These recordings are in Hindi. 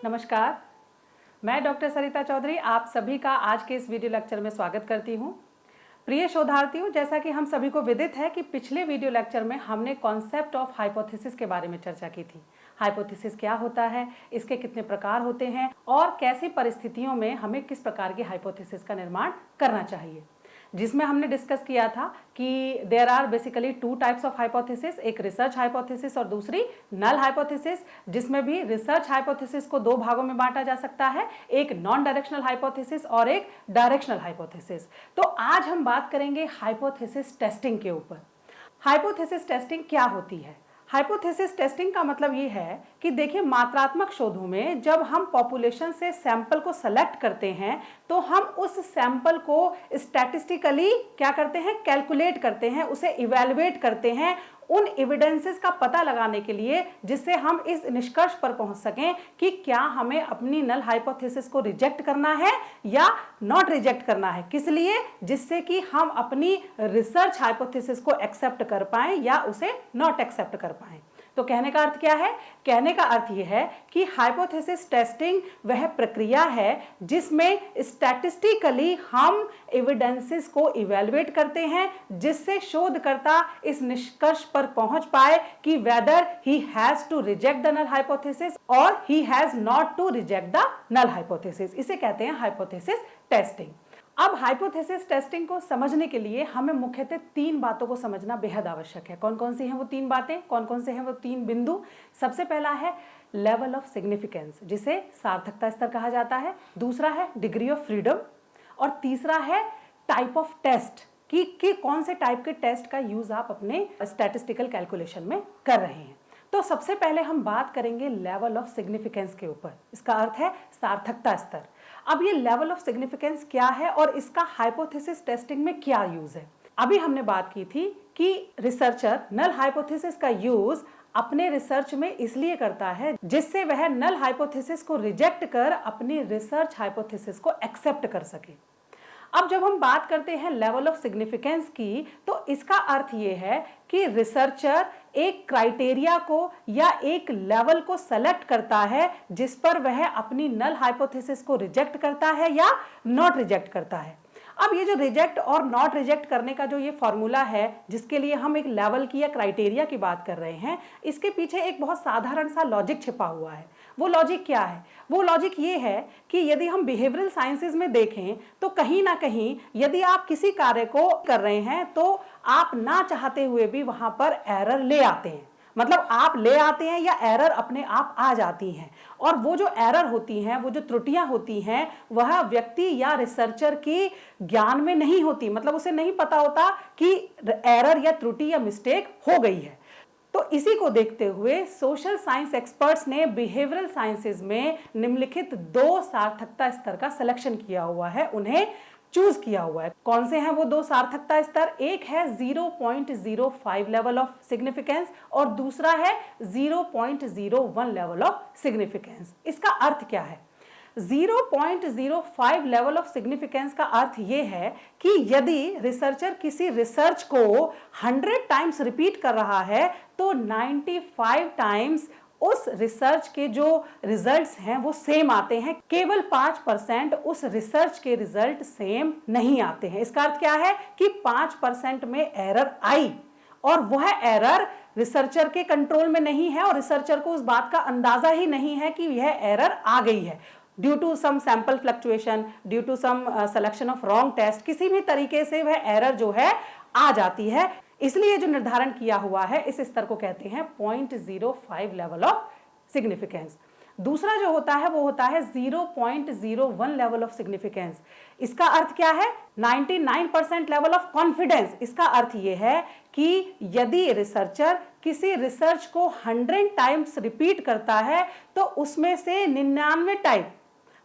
नमस्कार, मैं डॉक्टर सरिता चौधरी आप सभी का आज के इस वीडियो लेक्चर में स्वागत करती हूं। प्रिय शोधार्थियों, जैसा कि हम सभी को विदित है कि पिछले वीडियो लेक्चर में हमने कॉन्सेप्ट ऑफ हाइपोथेसिस के बारे में चर्चा की थी। हाइपोथेसिस क्या होता है, इसके कितने प्रकार होते हैं और कैसी परिस्थितियों में हमें किस प्रकार की हाइपोथेसिस का निर्माण करना चाहिए, जिसमें हमने डिस्कस किया था कि there are basically two types of hypothesis, एक रिसर्च हाइपोथेसिस और दूसरी नल हाइपोथेसिस, जिसमें भी रिसर्च हाइपोथेसिस को दो भागों में बांटा जा सकता है, एक नॉन डायरेक्शनल हाइपोथेसिस और एक डायरेक्शनल हाइपोथेसिस। तो आज हम बात करेंगे हाइपोथेसिस टेस्टिंग के ऊपर। हाइपोथेसिस टेस्टिंग क्या होती है? हाइपोथेसिस टेस्टिंग का मतलब ये है कि देखिए, मात्रात्मक शोधों में जब हम पॉपुलेशन से सैंपल को सेलेक्ट करते हैं तो हम उस सैंपल को स्टैटिस्टिकली क्या करते हैं, कैलकुलेट करते हैं, उसे इवैल्यूएट करते हैं उन एविडेंसेस का पता लगाने के लिए, जिससे हम इस निष्कर्ष पर पहुंच सकें कि क्या हमें अपनी नल हाइपोथेसिस को रिजेक्ट करना है या नॉट रिजेक्ट करना है। किस लिए? जिससे कि हम अपनी रिसर्च हाइपोथेसिस को एक्सेप्ट कर पाएं या उसे नॉट एक्सेप्ट कर पाएं। तो कहने का अर्थ क्या है? कहने का अर्थ यह है कि हाइपोथेसिस टेस्टिंग वह प्रक्रिया है जिसमें स्टैटिस्टिकली हम एविडेंसेस को इवैल्यूएट करते हैं, जिससे शोधकर्ता इस निष्कर्ष पर पहुंच पाए कि whether he has to reject the null hypothesis और he has not to reject the null hypothesis. इसे कहते हैं हाइपोथेसिस टेस्टिंग। अब हाइपोथेसिस टेस्टिंग को समझने के लिए हमें मुख्यतः तीन बातों को समझना बेहद आवश्यक है। कौन कौन सी हैं वो तीन बातें, कौन कौन से हैं वो तीन बिंदु? सबसे पहला है लेवल ऑफ सिग्निफिकेंस, जिसे सार्थकता स्तर कहा जाता है। दूसरा है डिग्री ऑफ फ्रीडम और तीसरा है टाइप ऑफ टेस्ट कि कौन से टाइप के टेस्ट का यूज आप अपने स्टैटिस्टिकल कैलकुलेशन में कर रहे हैं। तो सबसे पहले हम बात करेंगे लेवल ऑफ सिग्निफिकेंस के ऊपर। इसका अर्थ है सार्थकता स्तर। अब ये लेवल ऑफ सिग्निफिकेंस क्या है और इसका हाइपोथेसिस टेस्टिंग में क्या यूज है? अभी हमने बात की थी कि रिसर्चर नल हाइपोथेसिस का यूज अपने रिसर्च में इसलिए करता है जिससे वह नल हाइपोथेसिस को रिजेक्ट कर अपनी रिसर्च हाइपोथेसिस को एक्सेप्ट कर सके। अब जब हम बात करते हैं लेवल ऑफ सिग्निफिकेंस की, तो इसका अर्थ ये है कि रिसर्चर एक क्राइटेरिया को या एक लेवल को सेलेक्ट करता है जिस पर वह अपनी नल हाइपोथेसिस को रिजेक्ट करता है या नॉट रिजेक्ट करता है। अब ये जो रिजेक्ट और नॉट रिजेक्ट करने का जो ये फॉर्मूला है, जिसके लिए हम एक लेवल की या क्राइटेरिया की बात कर रहे हैं, इसके पीछे एक बहुत साधारण सा लॉजिक छिपा हुआ है। वो लॉजिक क्या है? वो लॉजिक ये है कि यदि हम बिहेवियरल साइंसेज में देखें तो कहीं ना कहीं यदि आप किसी कार्य को कर रहे हैं तो आप ना चाहते हुए भी वहां पर एरर ले आते हैं। मतलब आप ले आते हैं या एरर अपने आप आ जाती हैं, और वो जो एरर होती हैं, वो जो त्रुटियां होती हैं, वह व्यक्ति या रिसर्चर की ज्ञान में नहीं होती। मतलब उसे नहीं पता होता कि एरर या त्रुटि या मिस्टेक हो गई है। तो इसी को देखते हुए सोशल साइंस एक्सपर्ट्स ने बिहेवियरल साइंसेज में निम्नलिखित दो सार्थकता स्तर का सिलेक्शन किया हुआ है, उन्हें चूज किया हुआ है। कौन से हैं वो दो सार्थकता स्तर? एक है 0.05 लेवल ऑफ सिग्निफिकेंस और दूसरा है 0.01 लेवल ऑफ सिग्निफिकेंस। इसका अर्थ क्या है? 0.05 लेवल ऑफ सिग्निफिकेंस का अर्थ यह है कि यदि रिसर्चर किसी रिसर्च को 100 टाइम्स रिपीट कर रहा है तो 95 टाइम्स उस रिसर्च के जो रिजल्ट्स हैं वो सेम आते हैं, केवल 5% उस रिसर्च के रिजल्ट सेम नहीं आते हैं। इसका अर्थ क्या है कि 5% में एरर आई और वह एरर रिसर्चर के कंट्रोल में नहीं है और रिसर्चर को उस बात का अंदाजा ही नहीं है कि यह एरर आ गई है। Due to some sample fluctuation, due to some selection of wrong test, किसी भी तरीके से वह एरर जो है आ जाती है। इसलिए जो निर्धारण किया हुआ है इस स्तर को कहते हैं 0.05 लेवल ऑफ सिग्निफिकेंस। दूसरा जो होता है वो होता है 0.01 लेवल ऑफ सिग्निफिकेंस। इसका अर्थ क्या है? 99% लेवल ऑफ कॉन्फिडेंस। इसका अर्थ ये है कि यदि रिसर्चर किसी रिसर्च को 100 टाइम्स रिपीट करता है तो उसमें से 99 टाइम,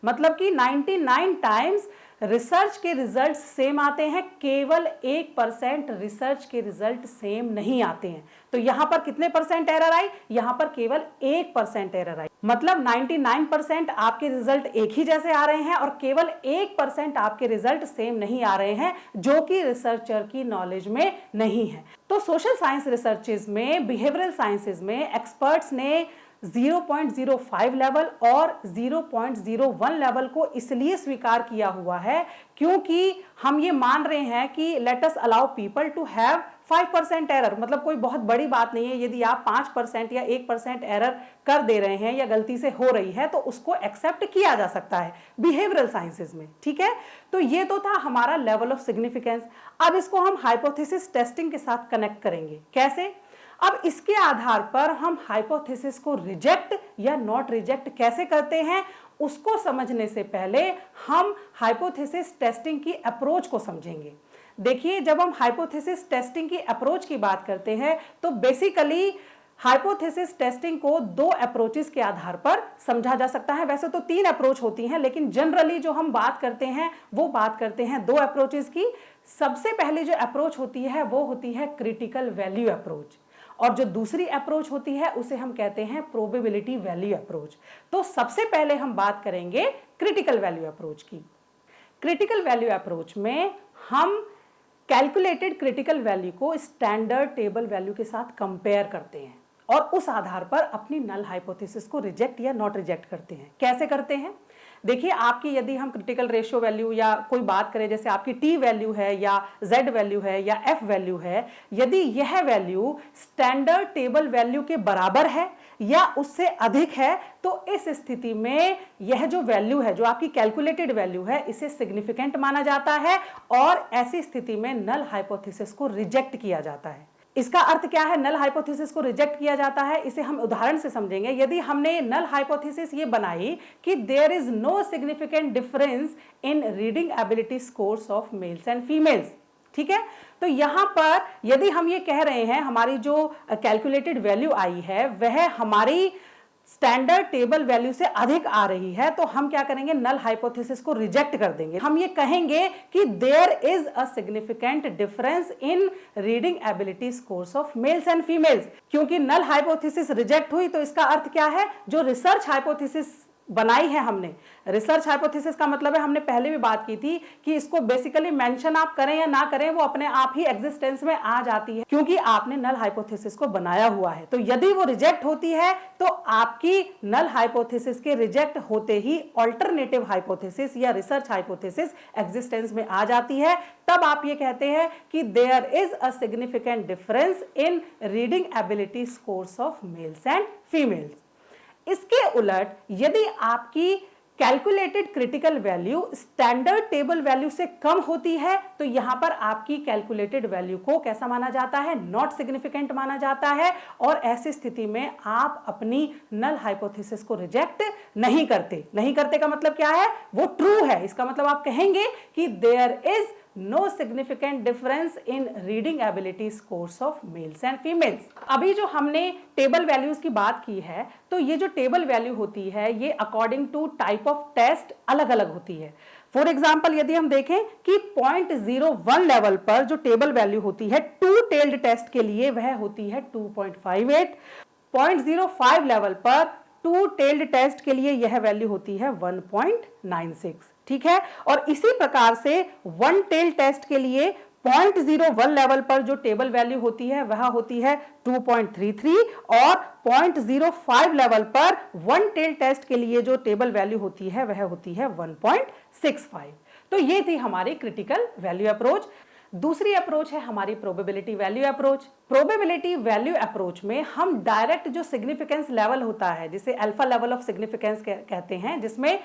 मतलब कि 99 टाइम्स रिसर्च के रिजल्ट्स सेम आते हैं, केवल 1% रिसर्च के रिजल्ट सेम नहीं आते हैं। तो यहां पर कितने परसेंट एरर आई, यहां पर केवल 1% एरर आई। मतलब 99% आपके रिजल्ट एक ही जैसे आ रहे हैं और केवल 1% आपके रिजल्ट सेम नहीं आ रहे हैं, जो कि रिसर्चर की नॉलेज में नहीं है। तो सोशल साइंस रिसर्चेज में, बिहेवियरल साइंसेज में एक्सपर्ट्स ने 0.05 लेवल और 0.01 लेवल को इसलिए स्वीकार किया हुआ है क्योंकि हम ये मान रहे हैं कि let us allow people to have 5% error. मतलब कोई बहुत बड़ी बात नहीं है, यदि आप 5% या 1% एरर कर दे रहे हैं या गलती से हो रही है तो उसको एक्सेप्ट किया जा सकता है बिहेवियरल साइंसेज में, ठीक है। तो ये तो था हमारा लेवल ऑफ सिग्निफिकेंस। अब इसको हम हाइपोथेसिस टेस्टिंग के साथ कनेक्ट करेंगे। कैसे? अब इसके आधार पर हम हाइपोथेसिस को रिजेक्ट या नॉट रिजेक्ट कैसे करते हैं, उसको समझने से पहले हम हाइपोथेसिस टेस्टिंग की अप्रोच को समझेंगे। देखिए, जब हम हाइपोथेसिस टेस्टिंग की अप्रोच की बात करते हैं तो बेसिकली हाइपोथेसिस टेस्टिंग को दो अप्रोचेस के आधार पर समझा जा सकता है। वैसे तो 3 अप्रोच होती हैं, लेकिन जनरली जो हम बात करते हैं वो बात करते हैं 2 अप्रोचेस की। सबसे पहले जो अप्रोच होती है वो होती है क्रिटिकल वैल्यू अप्रोच, और जो दूसरी अप्रोच होती है उसे हम कहते हैं प्रोबेबिलिटी वैल्यू अप्रोच। तो सबसे पहले हम बात करेंगे क्रिटिकल वैल्यू अप्रोच की। क्रिटिकल वैल्यू अप्रोच में हम कैलकुलेटेड क्रिटिकल वैल्यू को स्टैंडर्ड टेबल वैल्यू के साथ कंपेयर करते हैं और उस आधार पर अपनी नल हाइपोथेसिस को रिजेक्ट या नॉट रिजेक्ट करते हैं। कैसे करते हैं? देखिए, आपकी यदि हम क्रिटिकल रेशियो वैल्यू या कोई बात करें, जैसे आपकी टी वैल्यू है या जेड वैल्यू है या एफ वैल्यू है, यदि यह वैल्यू स्टैंडर्ड टेबल वैल्यू के बराबर है या उससे अधिक है तो इस स्थिति में यह जो वैल्यू है, जो आपकी कैलकुलेटेड वैल्यू है, इसे सिग्निफिकेंट माना जाता है और ऐसी स्थिति में नल हाइपोथेसिस को रिजेक्ट किया जाता है। इसका अर्थ क्या है? नल हाइपोथेसिस को रिजेक्ट किया जाता है, इसे हम उदाहरण से समझेंगे। यदि हमने नल हाइपोथेसिस ये बनाई कि there is no significant difference in reading ability scores of males and females, ठीक है, तो यहां पर यदि हम ये कह रहे हैं हमारी जो कैलकुलेटेड वैल्यू आई है वह हमारी स्टैंडर्ड टेबल वैल्यू से अधिक आ रही है, तो हम क्या करेंगे? नल हाइपोथेसिस को रिजेक्ट कर देंगे। हम ये कहेंगे कि there is a significant difference in reading ability scores of males and females. क्योंकि नल हाइपोथेसिस रिजेक्ट हुई तो इसका अर्थ क्या है? जो रिसर्च हाइपोथेसिस बनाई है हमने, रिसर्च हाइपोथेसिस का मतलब है, हमने पहले भी बात की थी कि इसको बेसिकली मेंशन आप करें या ना करें वो अपने आप ही एग्जिस्टेंस में आ जाती है क्योंकि आपने नल हाइपोथेसिस को बनाया हुआ है। तो यदि वो रिजेक्ट होती है तो आपकी नल हाइपोथेसिस के रिजेक्ट होते ही ऑल्टरनेटिव हाइपोथेसिस या रिसर्च हाइपोथेसिस एग्जिस्टेंस में आ जाती है। तब आप ये कहते हैं कि there is a significant difference in reading ability scores of males and females. इसके उलट यदि आपकी calculated critical value standard table value से कम होती है तो यहां पर आपकी कैलकुलेटेड वैल्यू को कैसा माना जाता है? नॉट सिग्निफिकेंट माना जाता है और ऐसी स्थिति में आप अपनी नल हाइपोथेसिस को रिजेक्ट नहीं करते। नहीं करते का मतलब क्या है? वो ट्रू है। इसका मतलब आप कहेंगे कि there is no significant difference in reading ability scores of males and females. अभी जो हमने टेबल वैल्यूज की बात की है तो ये जो टेबल वैल्यू होती है ये according to type of test अलग अलग होती है। फॉर एग्जाम्पल यदि हम देखें कि 0.01 लेवल पर जो टेबल वैल्यू होती है टू टेल्ड टेस्ट के लिए वह होती है 2.58, 0.05 लेवल पर टू टेल्ड टेस्ट के लिए यह वैल्यू होती है 1.96, ठीक है। और इसी प्रकार से वन टेल टेस्ट के लिए 0.01 लेवल पर जो टेबल वैल्यू होती है वह होती है 2.33 और 0.05 लेवल पर वन टेल टेस्ट के लिए जो टेबल वैल्यू होती है वह होती है 1.65। तो ये थी हमारी क्रिटिकल वैल्यू अप्रोच। दूसरी अप्रोच है हमारी probability value approach. Probability value approach में हम डायरेक्ट जो सिग्निफिकेंस लेवल होता है जिसे अल्फा लेवल ऑफ सिग्निफिकेंस कहते हैं, जिसमें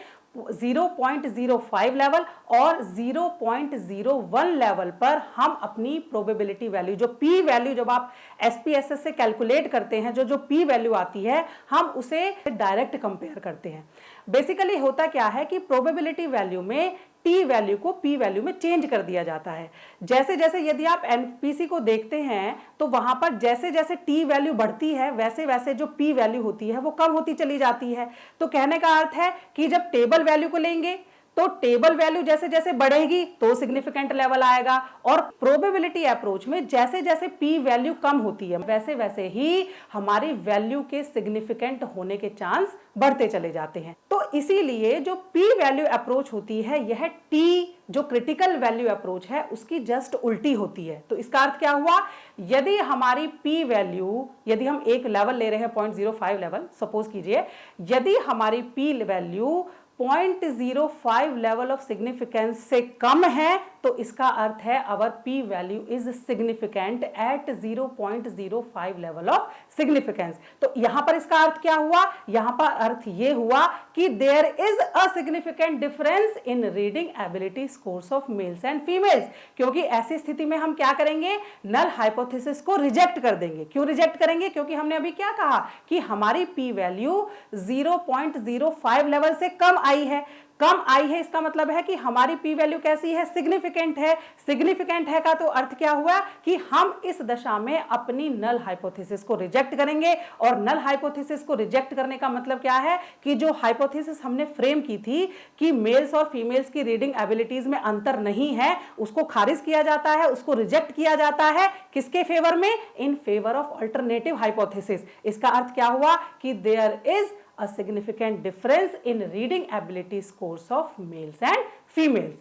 0.05 लेवल और 0.01 लेवल पर हम अपनी प्रोबेबिलिटी वैल्यू, जो पी वैल्यू जब आप एसपीएसएस से कैलकुलेट करते हैं, जो पी वैल्यू आती है हम उसे डायरेक्ट कंपेयर करते हैं। बेसिकली होता क्या है कि प्रोबेबिलिटी वैल्यू में टी वैल्यू को पी वैल्यू में चेंज कर दिया जाता है। जैसे जैसे यदि आप एनपीसी को देखते हैं तो वहां पर जैसे जैसे टी वैल्यू बढ़ती है वैसे वैसे जो पी वैल्यू होती है वो कम होती चली जाती है। तो कहने का अर्थ है कि जब टेबल वैल्यू को लेंगे तो टेबल वैल्यू जैसे जैसे बढ़ेगी तो सिग्निफिकेंट लेवल आएगा, और प्रोबेबिलिटी अप्रोच में जैसे जैसे पी वैल्यू कम होती है वैसे वैसे ही हमारी वैल्यू के सिग्निफिकेंट होने के चांस बढ़ते चले जाते हैं। तो इसीलिए जो पी वैल्यू अप्रोच होती है यह टी जो क्रिटिकल वैल्यू अप्रोच है उसकी जस्ट उल्टी होती है। तो इसका अर्थ क्या हुआ, यदि हमारी पी वैल्यू, यदि हम एक लेवल ले रहे हैं 0.05 लेवल सपोज कीजिए, यदि हमारी P value 0.05 level of significance से कम है तो इसका अर्थ है our P value is significant at 0.05 level of significance. तो यहां पर इसका अर्थ क्या हुआ, यहां पर अर्थ यह हुआ कि there is a significant difference in reading ability scores of males and females. क्योंकि ऐसी स्थिति में हम क्या करेंगे, नल हाइपोथेसिस को रिजेक्ट कर देंगे। क्यों रिजेक्ट करेंगे, क्योंकि हमने अभी क्या कहा कि हमारी पी वैल्यू 0.05 लेवल से कम आई है। कम आई है इसका मतलब है कि हमारी पी वैल्यू कैसी है, सिग्निफिकेंट है। सिग्निफिकेंट है का तो अर्थ क्या हुआ कि हम इस दशा में अपनी नल हाइपोथेसिस को रिजेक्ट करेंगे। और नल हाइपोथेसिस को रिजेक्ट करने का मतलब क्या है कि जो हाइपोथेसिस हमने फ्रेम की थी कि मेल्स और फीमेल्स की रीडिंग एबिलिटीज में अंतर नहीं है, उसको खारिज किया जाता है, उसको रिजेक्ट किया जाता है। किसके फेवर में, in favour of alternative hypothesis. इसका अर्थ क्या हुआ कि there is a significant difference in reading ability scores of males and females.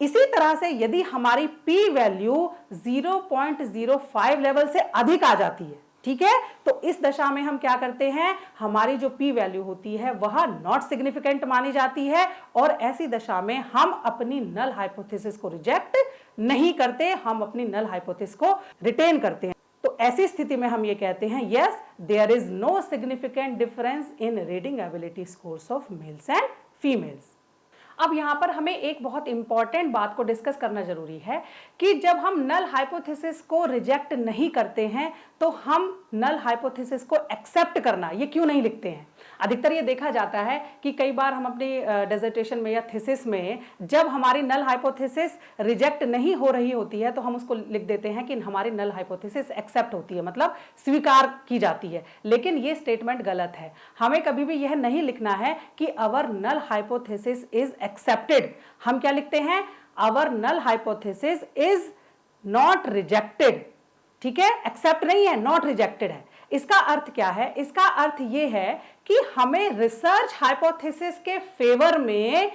इसी तरह से यदि हमारी p वैल्यू 0.05 लेवल से अधिक आ जाती है, ठीक है, तो इस दशा में हम क्या करते हैं, हमारी जो p वैल्यू होती है वह नॉट सिग्निफिकेंट मानी जाती है, और ऐसी दशा में हम अपनी नल हाइपोथेसिस को रिजेक्ट नहीं करते, हम अपनी नल हाइपोथेसिस को रिटेन करते हैं। तो ऐसी स्थिति में हम ये कहते हैं yes there is no significant difference in reading ability scores of males and females. अब यहां पर हमें एक बहुत इंपॉर्टेंट बात को डिस्कस करना जरूरी है कि जब हम नल हाइपोथेसिस को रिजेक्ट नहीं करते हैं तो हम नल हाइपोथेसिस को एक्सेप्ट करना ये क्यों नहीं लिखते हैं। अधिकतर ये देखा जाता है कि कई बार हम अपनी डिसर्टेशन में या थीसिस में जब हमारी नल हाइपोथेसिस रिजेक्ट नहीं हो रही होती है तो हम उसको लिख देते हैं कि हमारी नल हाइपोथेसिस एक्सेप्ट होती है, मतलब स्वीकार की जाती है। लेकिन ये स्टेटमेंट गलत है। हमें कभी भी यह नहीं लिखना है कि our null hypothesis is accepted. हम क्या लिखते हैं, our null hypothesis is not rejected. ठीक है, एक्सेप्ट नहीं है, नॉट रिजेक्टेड है। इसका अर्थ क्या है, इसका अर्थ यह है कि हमें रिसर्च हाइपोथेसिस के फेवर में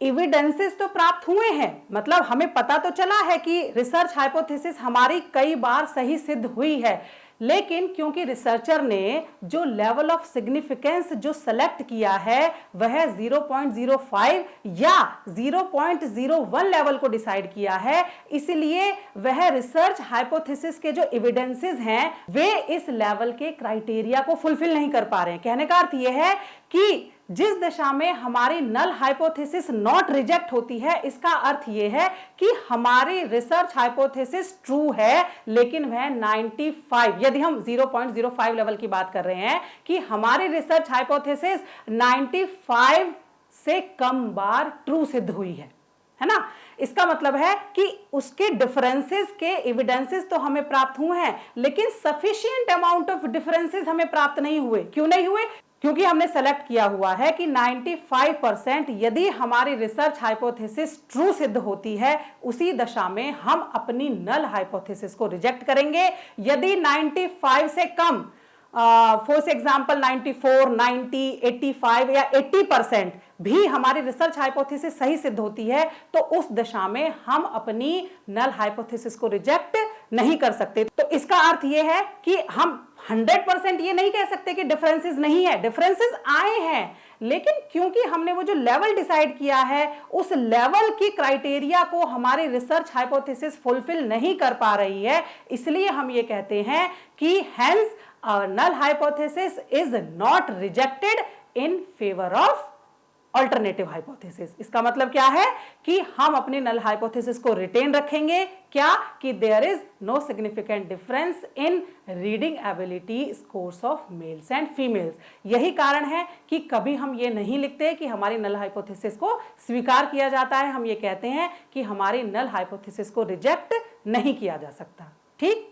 एविडेंसेस तो प्राप्त हुए हैं, मतलब हमें पता तो चला है कि रिसर्च हाइपोथेसिस हमारी कई बार सही सिद्ध हुई है, लेकिन क्योंकि रिसर्चर ने जो लेवल ऑफ सिग्निफिकेंस जो सेलेक्ट किया है वह 0.05 या 0.01 लेवल को डिसाइड किया है, इसलिए वह रिसर्च हाइपोथेसिस के जो एविडेंसेस हैं वे इस लेवल के क्राइटेरिया को फुलफिल नहीं कर पा रहे हैं। कहने का अर्थ यह है कि जिस दशा में हमारी नल हाइपोथेसिस नॉट रिजेक्ट होती है, इसका अर्थ यह है कि हमारी रिसर्च हाइपोथेसिस ट्रू है, लेकिन वह 95, यदि हम 0.05 लेवल की बात कर रहे हैं कि हमारी रिसर्च हाइपोथेसिस 95 से कम बार ट्रू सिद्ध हुई है ना। इसका मतलब है कि उसके डिफरेंसेस के एविडेंसेस तो हमें प्राप्त हुए हैं, लेकिन सफिशिएंट अमाउंट ऑफ डिफरेंसेस हमें प्राप्त नहीं हुए। क्यों नहीं हुए, क्योंकि हमने सेलेक्ट किया हुआ है कि 95% यदि हमारी रिसर्च हाइपोथेसिस ट्रू सिद्ध होती है उसी दशा में हम अपनी नल हाइपोथेसिस को रिजेक्ट करेंगे। यदि 95 से कम, फॉर एग्जांपल 94, 90, 85 या 80% भी हमारी रिसर्च हाइपोथेसिस सही सिद्ध होती है तो उस दशा में हम अपनी नल हाइपोथेसिस को रिजेक्ट नहीं कर सकते। तो इसका अर्थ यह है कि हम 100% ये नहीं कह सकते कि डिफरेंसेस नहीं है, डिफरेंसेस आए हैं, लेकिन क्योंकि हमने वो जो लेवल डिसाइड किया है उस लेवल की क्राइटेरिया को हमारी रिसर्च हाइपोथेसिस फुलफिल नहीं कर पा रही है, इसलिए हम ये कहते हैं कि hence null hypothesis is not rejected in favor of alternative hypothesis. इसका मतलब क्या है कि हम अपनी नल हाइपोथेसिस को रिटेन रखेंगे, क्या कि there is no significant difference in reading ability scores of males and females. यही कारण है कि कभी हम ये नहीं लिखते कि हमारी नल हाइपोथेसिस को स्वीकार किया जाता है, हम ये कहते हैं कि हमारी नल हाइपोथेसिस को रिजेक्ट नहीं किया जा सकता। ठीक,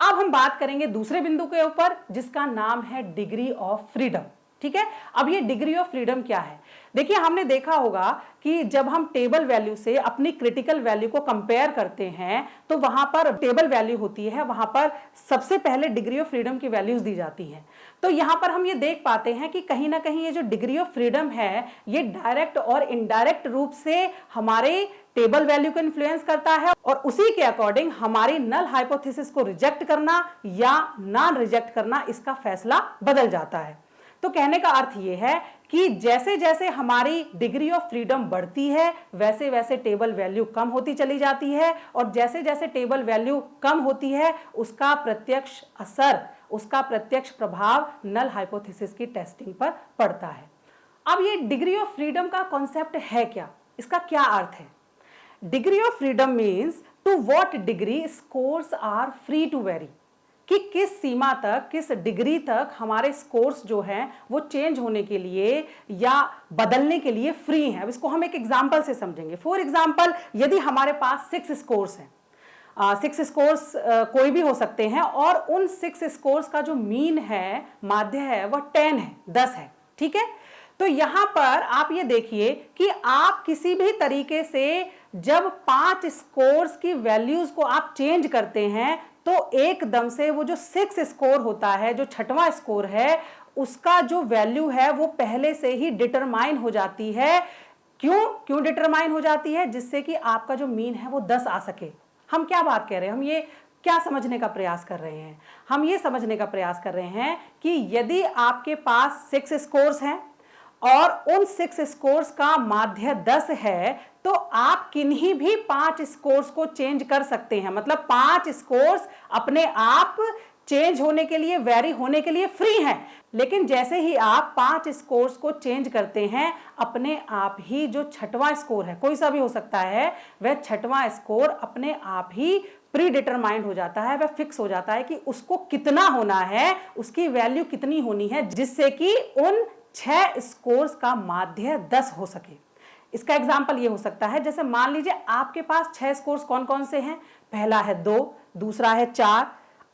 अब हम बात करेंगे दूसरे बिंदु के ऊपर जिसका नाम है डिग्री ऑफ फ्रीडम। ठीक है। अब ये डिग्री ऑफ फ्रीडम क्या है? देखिए, हमने देखा होगा कि जब हम टेबल वैल्यू से अपनी क्रिटिकल वैल्यू को कंपेयर करते हैं तो वहां पर टेबल वैल्यू होती है, वहां पर सबसे पहले डिग्री ऑफ फ्रीडम की वैल्यूज दी जाती हैं। तो यहां पर हम ये देख पाते हैं कि कहीं ना कहीं ये जो डिग्री ऑफ फ्रीडम है ये डायरेक्ट और इनडायरेक्ट रूप से हमारे टेबल वैल्यू को इन्फ्लुएंस करता है और उसी के अकॉर्डिंग हमारी नल हाइपोथेसिस को रिजेक्ट करना या नॉन रिजेक्ट करना इसका फैसला बदल जाता है। तो कहने का अर्थ यह है कि जैसे जैसे हमारी डिग्री ऑफ फ्रीडम बढ़ती है वैसे वैसे टेबल वैल्यू कम होती चली जाती है और जैसे जैसे टेबल वैल्यू कम होती है उसका प्रत्यक्ष असर, उसका प्रत्यक्ष प्रभाव नल हाइपोथेसिस की टेस्टिंग पर पड़ता है। अब ये डिग्री ऑफ फ्रीडम का कॉन्सेप्ट है क्या, इसका क्या अर्थ है? Degree of freedom means to what degree scores are free to vary, कि किस सीमा तक, किस डिग्री तक हमारे स्कोर्स जो हैं वो चेंज होने के लिए या बदलने के लिए फ्री हैं। अब इसको हम एक एग्जांपल से समझेंगे। फॉर एग्जांपल, यदि हमारे पास 6 स्कोर्स हैं, 6 स्कोर्स कोई भी हो सकते हैं और उन 6 स्कोर्स का जो मीन है, माध्य है, वह 10 है, 10 है, ठीक है। तो यहां पर आप ये देखिए कि आप किसी भी तरीके से जब 5 स्कोर्स की वैल्यूज को आप चेंज करते हैं तो एकदम से वो जो 6 स्कोर होता है, जो 6वां स्कोर है, उसका जो वैल्यू है वो पहले से ही डिटरमाइन हो जाती है। क्यों डिटरमाइन हो जाती है? जिससे कि आपका जो मीन है वो 10 आ सके। हम क्या बात कह रहे हैं, हम ये क्या समझने का प्रयास कर रहे हैं? हम ये समझने का प्रयास कर रहे हैं कि यदि आपके पास 6 स्कोर्स हैं और उन 6 स्कोर्स का माध्य 10 है तो आप किन्हीं भी 5 स्कोर्स को चेंज कर सकते हैं। मतलब 5 स्कोर्स अपने आप चेंज होने के लिए, वेरी होने के लिए फ्री हैं। लेकिन जैसे ही आप 5 स्कोर्स को चेंज करते हैं, अपने आप ही जो 6वां स्कोर है, कोई सा भी हो सकता है, वह 6वां स्कोर अपने आप ही प्री डिटरमाइंड हो जाता है, वह फिक्स हो जाता है कि उसको कितना होना है, उसकी वैल्यू कितनी होनी है, जिससे कि उन 6 स्कोर्स का माध्य 10 हो सके। इसका एग्जाम्पल ये हो सकता है, जैसे मान लीजिए आपके पास 6 स्कोर्स कौन कौन से हैं? पहला है 2, दूसरा है 4,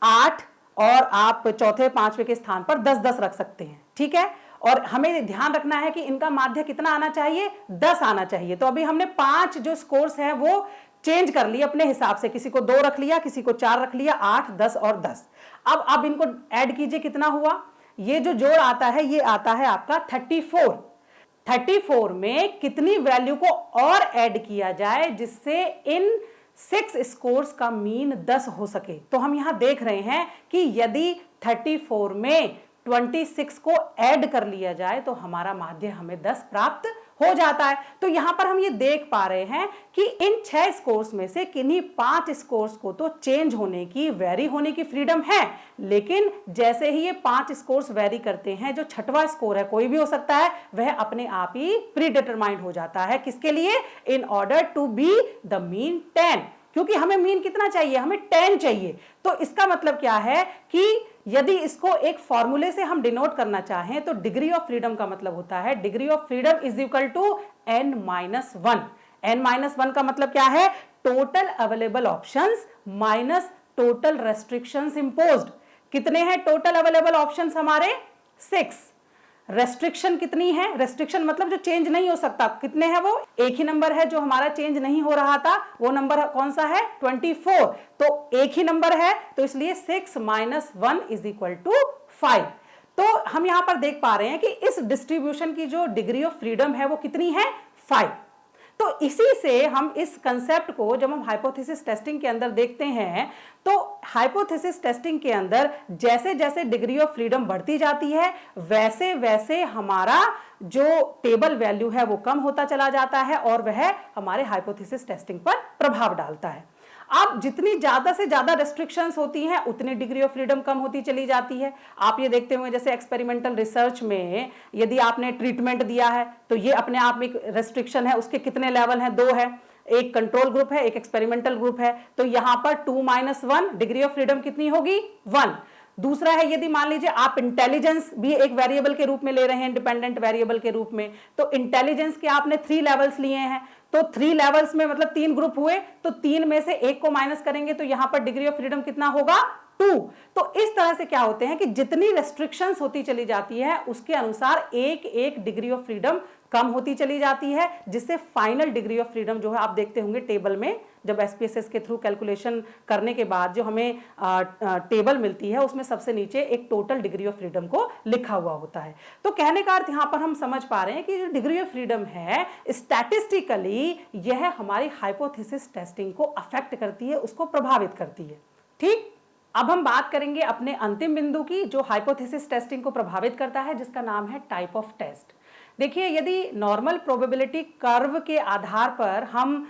8 और आप चौथे 5वें के स्थान पर 10-10 रख सकते हैं, ठीक है। और हमें ध्यान रखना है कि इनका माध्य कितना आना चाहिए? 10 आना चाहिए। तो अभी हमने 5 जो स्कोर्स हैं वो चेंज कर लिए अपने हिसाब से, किसी को 2 रख लिया, किसी को 4 रख लिया, 8, 10 और 10। अब इनको ऐड कीजिए, कितना हुआ? ये जो जोड़ आता है ये आता है आपका 34। 34 में कितनी वैल्यू को और ऐड किया जाए जिससे इन 6 स्कोर्स का मीन 10 हो सके? तो हम यहां देख रहे हैं कि यदि 34 में 26 को ऐड कर लिया जाए तो हमारा माध्य हमें 10 प्राप्त हो जाता है। तो यहां पर हम ये देख पा रहे हैं कि इन 6 स्कोर्स में से किन्हीं 5 स्कोर्स को तो चेंज होने की, वेरी होने की फ्रीडम है, लेकिन जैसे ही ये 5 स्कोर्स वेरी करते हैं, जो 6वां स्कोर है, कोई भी हो सकता है, वह अपने आप ही प्री डिटरमाइंड हो जाता है। किसके लिए? In order to be the mean 10, क्योंकि हमें मीन कितना चाहिए? हमें 10 चाहिए। तो इसका मतलब क्या है कि यदि इसको एक फॉर्मूले से हम डिनोट करना चाहें तो डिग्री ऑफ फ्रीडम का मतलब होता है degree of freedom is equal to n-1। n-1 का मतलब क्या है? Total available options minus total restrictions imposed. कितने हैं टोटल अवेलेबल ऑप्शंस हमारे? 6। रेस्ट्रिक्शन कितनी है? रेस्ट्रिक्शन मतलब जो चेंज नहीं हो सकता, कितने हैं वो? एक ही नंबर है जो हमारा चेंज नहीं हो रहा था, वो नंबर कौन सा है? 24। तो एक ही नंबर है, तो इसलिए 6 - 1 = 5। तो हम यहां पर देख पा रहे हैं कि इस डिस्ट्रीब्यूशन की जो डिग्री ऑफ फ्रीडम है वो कितनी है? 5। तो इसी से हम इस कंसेप्ट को जब हम हाइपोथेसिस टेस्टिंग के अंदर देखते हैं तो हाइपोथेसिस टेस्टिंग के अंदर जैसे जैसे डिग्री ऑफ फ्रीडम बढ़ती जाती है वैसे वैसे हमारा जो टेबल वैल्यू है वो कम होता चला जाता है और वह हमारे हाइपोथेसिस टेस्टिंग पर प्रभाव डालता है। अब जितनी ज्यादा से ज्यादा रेस्ट्रिक्शंस होती हैं उतनी डिग्री ऑफ फ्रीडम कम होती चली जाती है। आप ये देखते हुए जैसे एक्सपेरिमेंटल रिसर्च में यदि आपने ट्रीटमेंट दिया है तो ये अपने आप में एक रेस्ट्रिक्शन है, उसके कितने लेवल हैं? 2 है। एक कंट्रोल ग्रुप है, एक एक्सपेरिमेंटल ग्रुप है, तो यहां पर 2 - 1 डिग्री ऑफ फ्रीडम कितनी होगी? 1। दूसरा है यदि मान लीजिए आप इंटेलिजेंस भी एक वेरिएबल के रूप में ले रहे हैं, इंडिपेंडेंट वेरिएबल के रूप में, तो इंटेलिजेंस के आपने 3 लेवल्स लिए हैं, तो 3 लेवल्स में मतलब 3 ग्रुप हुए, तो 3 में से 1 को माइनस करेंगे तो यहां पर डिग्री ऑफ फ्रीडम कितना होगा? 2। तो इस तरह से क्या होते हैं कि जितनी रेस्ट्रिक्शंस होती चली जाती है उसके अनुसार एक एक डिग्री ऑफ फ्रीडम कम होती चली जाती है, जिससे फाइनल डिग्री ऑफ फ्रीडम जो है आप देखते होंगे टेबल में, जब एसपीएसएस के थ्रू कैलकुलेशन करने के बाद जो हमें टेबल मिलती है उसमें सबसे नीचे एक टोटल डिग्री ऑफ फ्रीडम को लिखा हुआ होता है। तो कहने का अर्थ यहां पर हम समझ पा रहे हैं कि जो डिग्री ऑफ फ्रीडम है स्टैटिस्टिकली यह हमारी हाइपोथेसिस टेस्टिंग को अफेक्ट करती है, उसको प्रभावित करती है। ठीक, अब हम बात करेंगे अपने अंतिम बिंदु की जो हाइपोथेसिस टेस्टिंग को प्रभावित करता है, जिसका नाम है टाइप ऑफ टेस्ट। देखिए, यदि नॉर्मल प्रोबेबिलिटी कर्व के आधार पर हम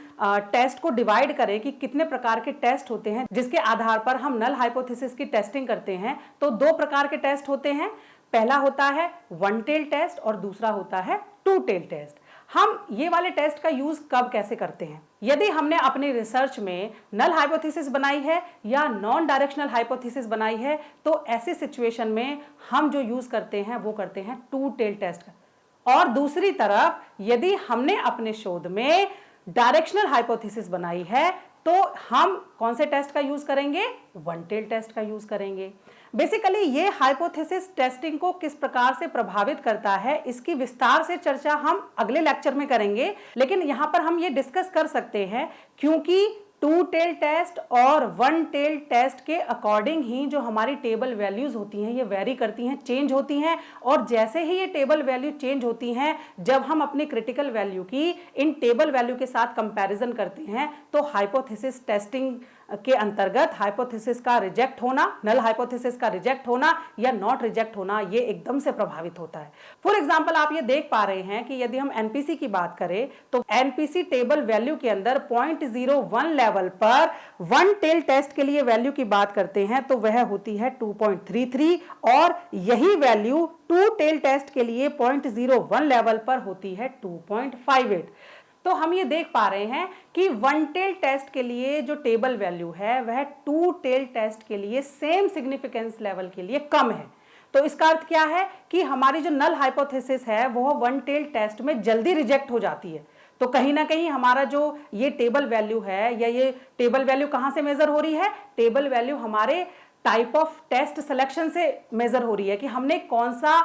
टेस्ट को डिवाइड करें कि कितने प्रकार के टेस्ट होते हैं जिसके आधार पर हम नल हाइपोथेसिस की टेस्टिंग करते हैं, तो दो प्रकार के टेस्ट होते हैं। पहला होता है वन टेल टेस्ट और दूसरा होता है टू टेल टेस्ट। हम ये वाले टेस्ट का यूज कब कैसे करते हैं? यदि हमने अपनी रिसर्च में नल हाइपोथेसिस बनाई है या नॉन डायरेक्शनल हाइपोथेसिस बनाई है, तो ऐसी सिचुएशन में हम जो यूज करते हैं वो करते हैं टू टेल टेस्ट का। और दूसरी तरफ यदि हमने अपने शोध में डायरेक्शनल हाइपोथेसिस बनाई है तो हम कौन से टेस्ट का यूज करेंगे? वन टेल टेस्ट का यूज करेंगे। बेसिकली ये हाइपोथेसिस टेस्टिंग को किस प्रकार से प्रभावित करता है इसकी विस्तार से चर्चा हम अगले लेक्चर में करेंगे, लेकिन यहां पर हम ये डिस्कस कर सकते हैं क्योंकि टू टेल टेस्ट और वन टेल टेस्ट के अकॉर्डिंग ही जो हमारी टेबल वैल्यूज होती हैं ये वेरी करती हैं, चेंज होती हैं। और जैसे ही ये टेबल वैल्यू चेंज होती हैं, जब हम अपनी क्रिटिकल वैल्यू की इन टेबल वैल्यू के साथ कंपैरिजन करते हैं तो हाइपोथेसिस टेस्टिंग के अंतर्गत हाइपोथेसिस का रिजेक्ट होना, नल हाइपोथेसिस का रिजेक्ट होना या नॉट रिजेक्ट होना, ये एकदम से प्रभावित होता है। फॉर एग्जांपल आप ये देख पा रहे हैं कि यदि हम एनपीसी की बात करें तो एनपीसी टेबल वैल्यू के अंदर 0.01 लेवल पर वन टेल टेस्ट के लिए वैल्यू की बात करते हैं तो वह होती है 2.33 और यही वैल्यू टू टेल टेस्ट के लिए 0.01 लेवल पर होती है 2.58। तो हम ये देख पा रहे हैं कि वन टेल टेस्ट के लिए जो टेबल वैल्यू है वह टू टेल टेस्ट के लिए सेम सिग्निफिकेंस लेवल के लिए कम है। तो इसका अर्थ क्या है कि हमारी जो नल हाइपोथेसिस है वो वन टेल टेस्ट में जल्दी रिजेक्ट हो जाती है। तो कहीं ना कहीं हमारा जो ये टेबल वैल्यू है या ये टेबल वैल्यू कहां से मेजर हो रही है? टेबल वैल्यू हमारे टाइप ऑफ टेस्ट सिलेक्शन से मेजर हो रही है कि हमने कौन सा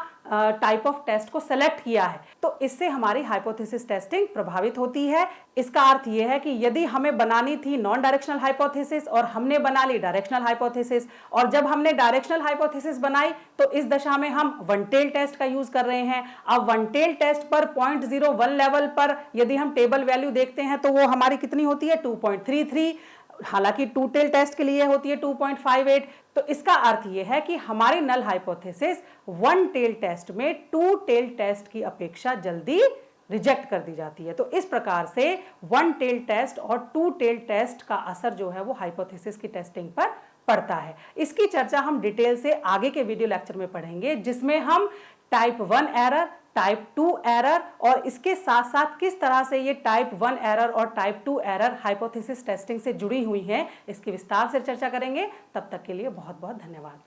टाइप ऑफ टेस्ट को सेलेक्ट किया है। तो इससे हमारी हाइपोथेसिस टेस्टिंग प्रभावित होती है। इसका अर्थ यह है कि यदि हमें बनानी थी नॉन डायरेक्शनल हाइपोथेसिस और हमने बना ली डायरेक्शनल हाइपोथेसिस, और जब हमने डायरेक्शनल हाइपोथेसिस बनाई तो इस दशा में हम वन टेल टेस्ट का यूज कर रहे हैं। अब वन टेल टेस्ट पर 0.01 लेवल पर यदि हम टेबल वैल्यू देखते हैं तो वो हमारी कितनी होती है? 2.33। हालांकि टू टेल टेस्ट के लिए होती है 2.58। तो इसका अर्थ यह है कि हमारी null hypothesis one tail test में टू टेल टेस्ट की अपेक्षा जल्दी रिजेक्ट कर दी जाती है। तो इस प्रकार से वन टेल टेस्ट और टू टेल टेस्ट का असर जो है वो हाइपोथेसिस की टेस्टिंग पर पड़ता है। इसकी चर्चा हम डिटेल से आगे के वीडियो लेक्चर में पढ़ेंगे, जिसमें हम टाइप 1 एरर, टाइप 2 एरर और इसके साथ साथ किस तरह से ये टाइप 1 एरर और टाइप 2 एरर हाइपोथेसिस टेस्टिंग से जुड़ी हुई हैं, इसकी विस्तार से चर्चा करेंगे। तब तक के लिए बहुत बहुत धन्यवाद।